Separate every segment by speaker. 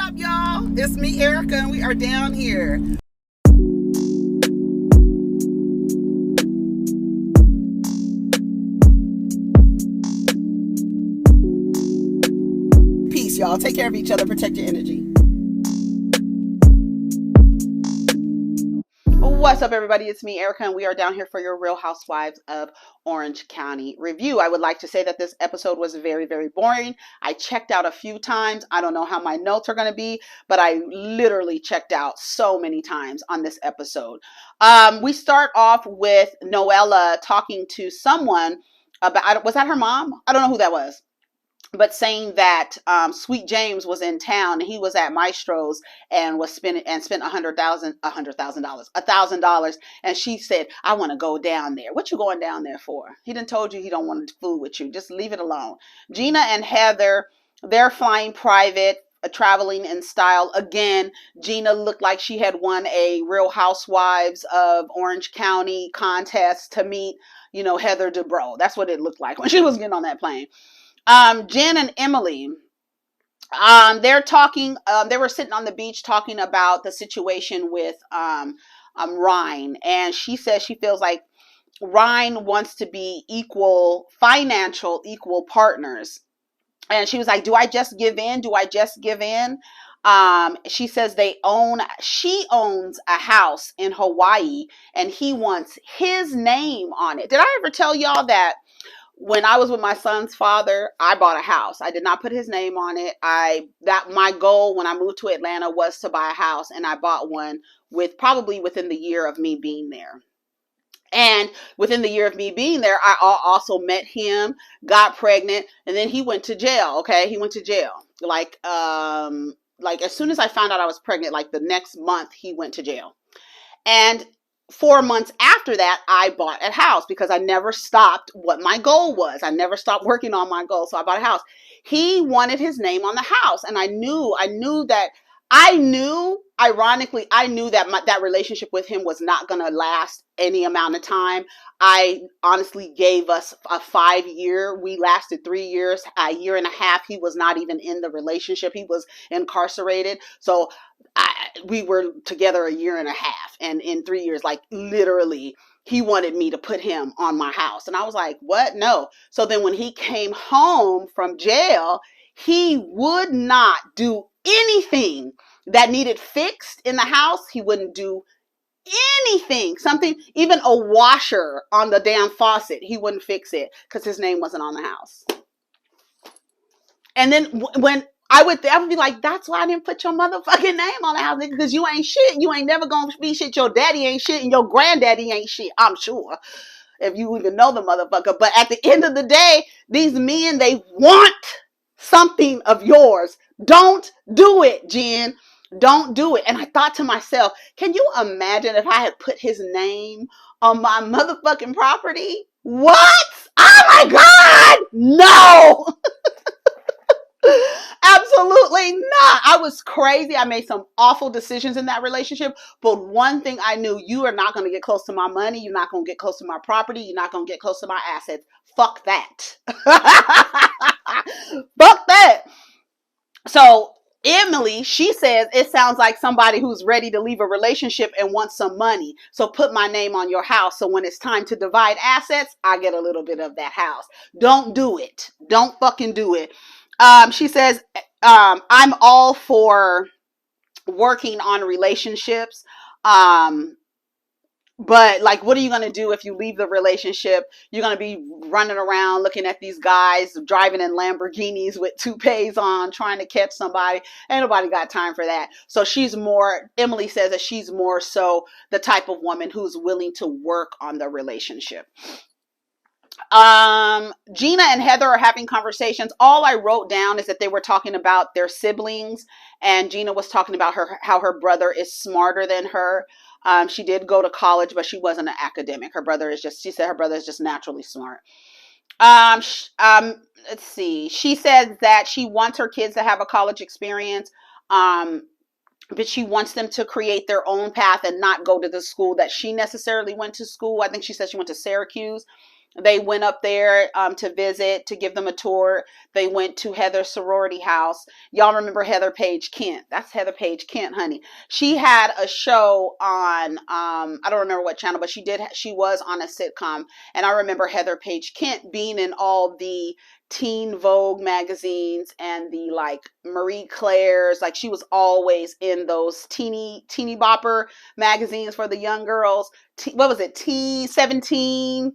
Speaker 1: up, y'all? It's me, Erica, and we are down here. Peace, y'all. Take care of each other. Protect your energy. What's up, everybody? It's me, Erica, and we are down here for your Real Housewives of Orange County review. I would like to say that this episode was very, very boring. I checked out a few times. I don't know how my notes are going to be, but I literally checked out so many times on this episode. We start off with Noella talking to someone about, was that her mom? I don't know who that was. But saying that Sweet James was in town and he was at Maestro's and was spent $1,000, and she said, "I want to go down there." What you going down there for? He done told you he don't want to fool with you. Just leave it alone. Gina and Heather, they're flying private, traveling in style. Again, Gina looked like she had won a Real Housewives of Orange County contest to meet, Heather Dubrow. That's what it looked like when she was getting on that plane. Jen and Emily, they're talking, they were sitting on the beach talking about the situation with Ryan. And she says she feels like Ryan wants to be equal partners. And she was like, do I just give in? Do I just give in? She says she owns a house in Hawaii and he wants his name on it. Did I ever tell y'all that? When I was with my son's father, I bought a house. I did not put his name on it. My goal when I moved to Atlanta was to buy a house, and I bought one probably within the year of me being there. And within the year of me being there, I also met him, got pregnant, and then he went to jail. Okay, he went to jail. Like as soon as I found out I was pregnant, like the next month, he went to jail. And 4 months after that, I bought a house because I never stopped what my goal was. I never stopped working on my goal. So I bought a house. He wanted his name on the house. And ironically, I knew that that relationship with him was not going to last any amount of time. I honestly gave us a 5-year. We lasted 3 years, a year and a half. He was not even in the relationship. He was incarcerated. So we were together a year and a half. And in 3 years, like literally, he wanted me to put him on my house. And I was like, what? No. So then when he came home from jail, he would not do anything that needed fixed in the house. He wouldn't do anything, even a washer on the damn faucet. He wouldn't fix it because his name wasn't on the house. And then when I would be like, that's why I didn't put your motherfucking name on the house, nigga, because you ain't shit. You ain't never gonna be shit. Your daddy ain't shit and your granddaddy ain't shit, I'm sure, if you even know the motherfucker. But at the end of the day, these men, they want something of yours. Don't do it, Jen. Don't do it. And I thought to myself, can you imagine if I had put his name on my motherfucking property? What? Oh my God! No! Absolutely not. I was crazy. I made some awful decisions in that relationship. But one thing I knew, you are not going to get close to my money. You're not going to get close to my property. You're not going to get close to my assets. Fuck that. Fuck that. So Emily, she says, it sounds like somebody who's ready to leave a relationship and wants some money. So put my name on your house. So when it's time to divide assets, I get a little bit of that house. Don't do it. Don't fucking do it. She says, I'm all for working on relationships. But like, what are you going to do if you leave the relationship? You're going to be running around looking at these guys driving in Lamborghinis with toupees on, trying to catch somebody. Ain't nobody got time for that. So Emily says that she's more so the type of woman who's willing to work on the relationship. Gina and Heather are having conversations. All I wrote down is that they were talking about their siblings, and Gina was talking about how her brother is smarter than her. She did go to college, but she wasn't an academic. She said her brother is just naturally smart. Let's see. She said that she wants her kids to have a college experience. But she wants them to create their own path and not go to the school that she necessarily went to school. I think she said she went to Syracuse. They went up there to visit, to give them a tour. They went to Heather's sorority house. Y'all remember Heather Page Kent? That's Heather Page Kent, honey. She had a show on I don't remember what channel, but she was on a sitcom. And I remember Heather Page Kent being in all the teen Vogue magazines and the like Marie Claire's. Like, she was always in those teeny bopper magazines for the young girls. What was it? T17.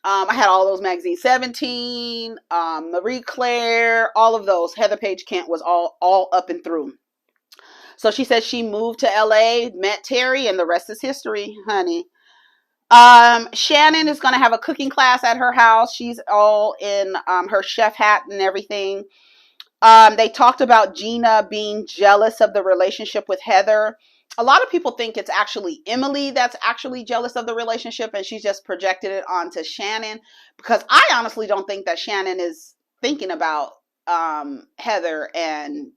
Speaker 1: I had all those magazines, 17, Marie Claire, all of those. Heather Page Kent was all up and through. So she said she moved to LA, met Terry, and the rest is history, honey. Shannon is going to have a cooking class at her house. She's all in her chef hat and everything. They talked about Gina being jealous of the relationship with Heather. A lot of people think it's actually Emily that's actually jealous of the relationship, and she's just projected it onto Shannon, because I honestly don't think that Shannon is thinking about Heather and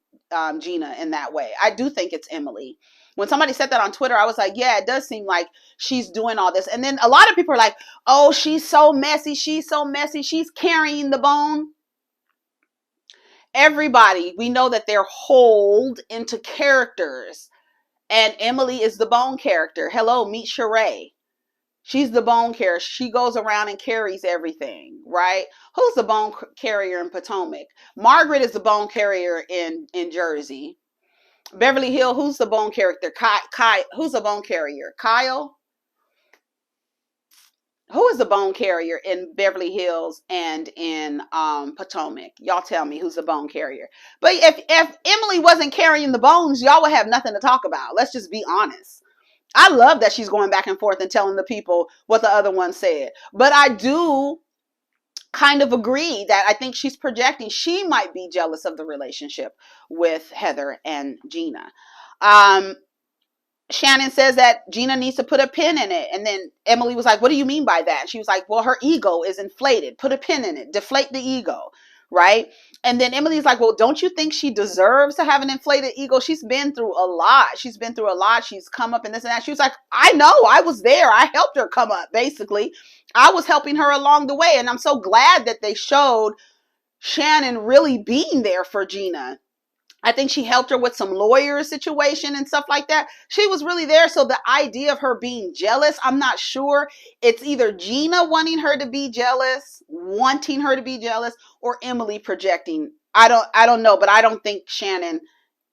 Speaker 1: Gina in that way. I do think it's Emily. When somebody said that on Twitter, I was like, yeah, it does seem like she's doing all this. And then a lot of people are like, oh, she's so messy. She's so messy. She's carrying the bone. Everybody, we know that they're holed into characters. And Emily is the bone character. Hello, meet Sheree. She's the bone carrier. She goes around and carries everything, right? Who's the bone carrier in Potomac? Margaret is the bone carrier in Jersey. Beverly Hill, who's the bone character? Who's the bone carrier? Kyle? Who is the bone carrier in Beverly Hills and in Potomac? Y'all tell me who's the bone carrier. But if Emily wasn't carrying the bones, y'all would have nothing to talk about. Let's just be honest. I love that she's going back and forth and telling the people what the other one said. But I do kind of agree that I think she's projecting. She might be jealous of the relationship with Heather and Gina. Shannon says that Gina needs to put a pin in it. And then Emily was like, what do you mean by that? And she was like, well, her ego is inflated. Put a pin in it. Deflate the ego. Right? And then Emily's like, well, don't you think she deserves to have an inflated ego? She's been through a lot. She's been through a lot. She's come up and this and that. She was like, I know. I was there. I helped her come up, basically. I was helping her along the way. And I'm so glad that they showed Shannon really being there for Gina. I think she helped her with some lawyer situation and stuff like that. She was really there. So the idea of her being jealous, I'm not sure. It's either Gina wanting her to be jealous, wanting her to be jealous, or Emily projecting. I don't know, but I don't think Shannon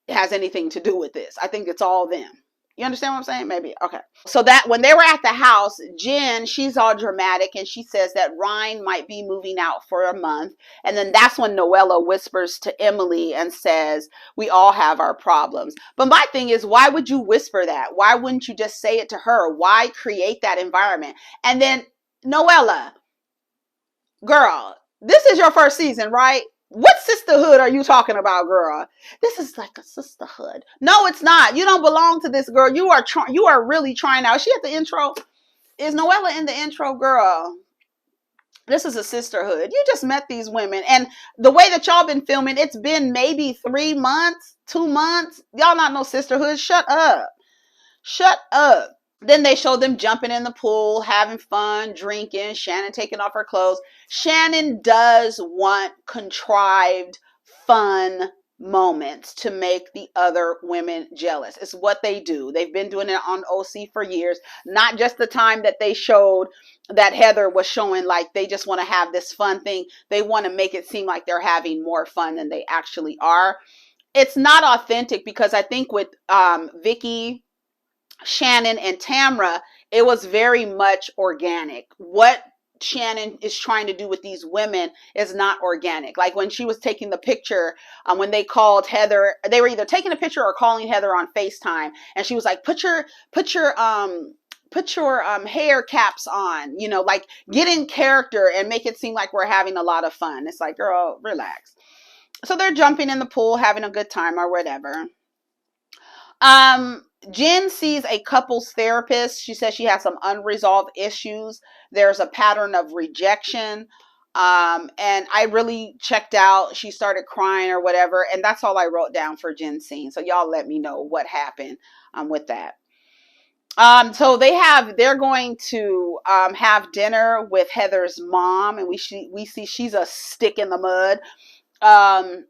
Speaker 1: has anything to do with this. I think it's all them. You understand what I'm saying? Maybe. Okay. So that when they were at the house, Jen, she's all dramatic and she says that Ryan might be moving out for a month. And then that's when Noella whispers to Emily and says, we all have our problems. But my thing is, why would you whisper that? Why wouldn't you just say it to her? Why create that environment? And then Noella, girl, this is your first season, right? What sisterhood are you talking about, girl? This is like a sisterhood. No, it's not. You don't belong to this, girl. You are really trying out. Is she at the intro? Is Noella in the intro, girl? This is a sisterhood. You just met these women. And the way that y'all been filming, it's been maybe 3 months, 2 months. Y'all not no sisterhood. Shut up. Shut up. Then they showed them jumping in the pool, having fun, drinking, Shannon taking off her clothes. Shannon does want contrived, fun moments to make the other women jealous. It's what they do. They've been doing it on OC for years. Not just the time that they showed that Heather was showing like they just want to have this fun thing. They want to make it seem like they're having more fun than they actually are. It's not authentic because I think with Vicky, Shannon, and Tamra, it was very much organic. What Shannon is trying to do with these women is not organic. Like when she was taking the picture, when they called Heather, they were either taking a picture or calling Heather on FaceTime, and she was like, put your hair caps on, you know, like get in character and make it seem like we're having a lot of fun. It's like, girl, relax. So they're jumping in the pool, having a good time or whatever. Jen sees a couples therapist. She says she has some unresolved issues. There's a pattern of rejection. And I really checked out. She started crying or whatever. And that's all I wrote down for Jen's scene. So y'all let me know what happened with that. So they're going to have dinner with Heather's mom, and we see she's a stick in the mud. Um,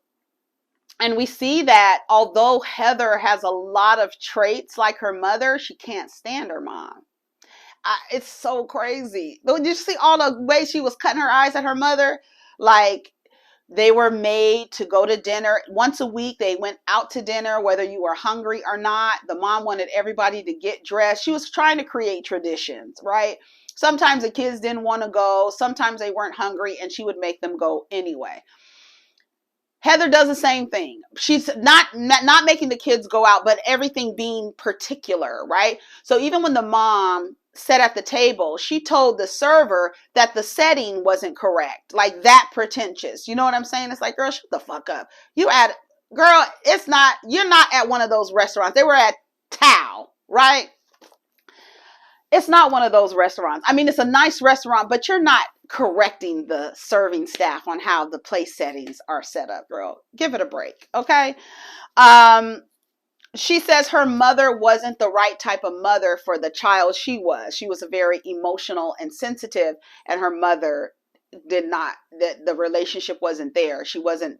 Speaker 1: and we see that although Heather has a lot of traits like her mother, she can't stand her mom. It's so crazy. But did you see all the way she was cutting her eyes at her mother? Like, they were made to go to dinner once a week. They went out to dinner, whether you were hungry or not. The mom wanted everybody to get dressed. She was trying to create traditions, right? Sometimes the kids didn't want to go. Sometimes they weren't hungry, and she would make them go anyway. Heather does the same thing. She's not making the kids go out, but everything being particular, right? So even when the mom sat at the table, she told the server that the setting wasn't correct, like that pretentious. You know what I'm saying? It's like, girl, shut the fuck up. Girl, you're not at one of those restaurants. They were at Tao, right? It's not one of those restaurants. I mean, it's a nice restaurant, but you're not correcting the serving staff on how the place settings are set up, girl. Give it a break, okay? Um, she says her mother wasn't the right type of mother for the child she was. She was very emotional and sensitive, and her mother did not, the relationship wasn't there. She wasn't,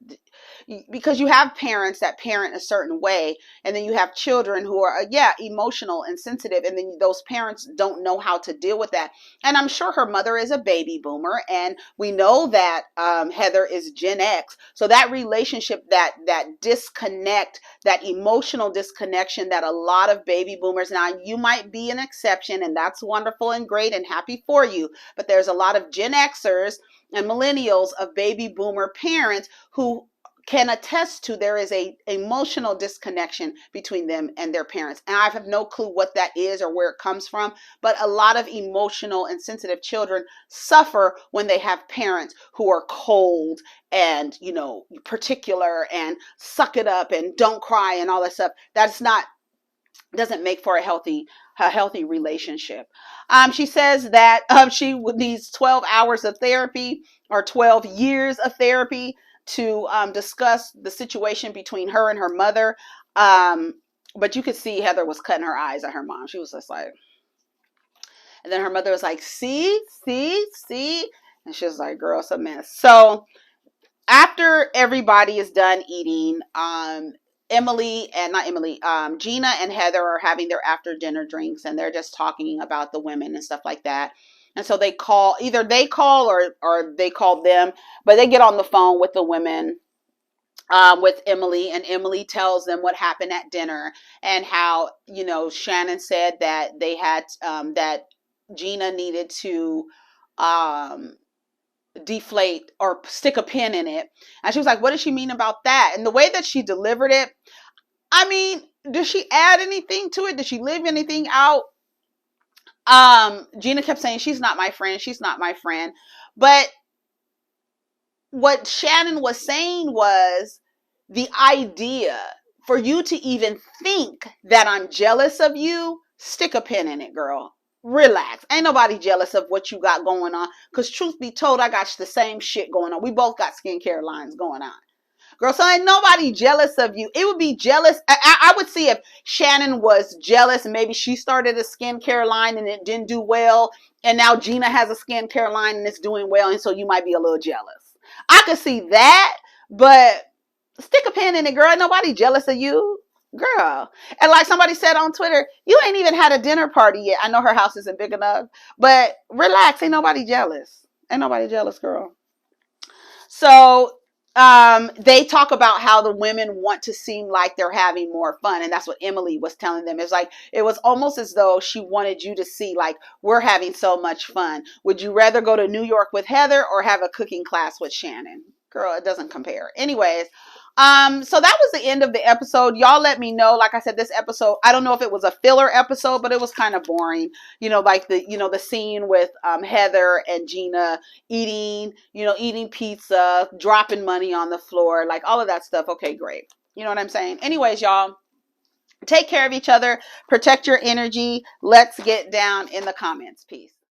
Speaker 1: because you have parents that parent a certain way, and then you have children who are emotional and sensitive, and then those parents don't know how to deal with that. And I'm sure her mother is a baby boomer, and we know that Heather is Gen X, so that relationship, that disconnect, that emotional disconnection that a lot of baby boomers, now you might be an exception, and that's wonderful and great and happy for you, but there's a lot of Gen Xers and millennials of baby boomer parents who can attest to there is a emotional disconnection between them and their parents. And I have no clue what that is or where it comes from, but a lot of emotional and sensitive children suffer when they have parents who are cold and, particular and suck it up and don't cry and all that stuff. Doesn't make for a healthy relationship. She says that she needs 12 hours of therapy or 12 years of therapy to discuss the situation between her and her mother. But you could see Heather was cutting her eyes at her mom. She was just like, and then her mother was like, see, and she was like, girl, it's a mess. So after everybody is done eating, Gina and Heather are having their after dinner drinks, and they're just talking about the women and stuff like that. And so either they call or they call them, but they get on the phone with the women, with Emily, and Emily tells them what happened at dinner and how, Shannon said that they had, that Gina needed to, deflate or stick a pin in it. And she was like, what does she mean about that? And the way that she delivered it, I mean, did she add anything to it? Did she leave anything out? Gina kept saying, she's not my friend. She's not my friend. But what Shannon was saying was the idea for you to even think that I'm jealous of you, stick a pin in it, girl. Relax. Ain't nobody jealous of what you got going on. Because truth be told, I got the same shit going on. We both got skincare lines going on. Girl, so ain't nobody jealous of you. It would be jealous. I would see if Shannon was jealous and maybe she started a skincare line and it didn't do well. And now Gina has a skincare line and it's doing well. And so you might be a little jealous. I could see that, but stick a pin in it, girl. Ain't nobody jealous of you. Girl. And like somebody said on Twitter, you ain't even had a dinner party yet. I know her house isn't big enough, but relax. Ain't nobody jealous. Ain't nobody jealous, girl. So they talk about how the women want to seem like they're having more fun. And that's what Emily was telling them. It's like, it was almost as though she wanted you to see, like, we're having so much fun. Would you rather go to New York with Heather or have a cooking class with Shannon? Girl, it doesn't compare. Anyways, so that was the end of the episode. Y'all let me know. Like I said, this episode, I don't know if it was a filler episode, but it was kind of boring. Like the scene with Heather and Gina eating pizza, dropping money on the floor, like all of that stuff. Okay, great. You know what I'm saying? Anyways, y'all, take care of each other, protect your energy. Let's get down in the comments. Peace.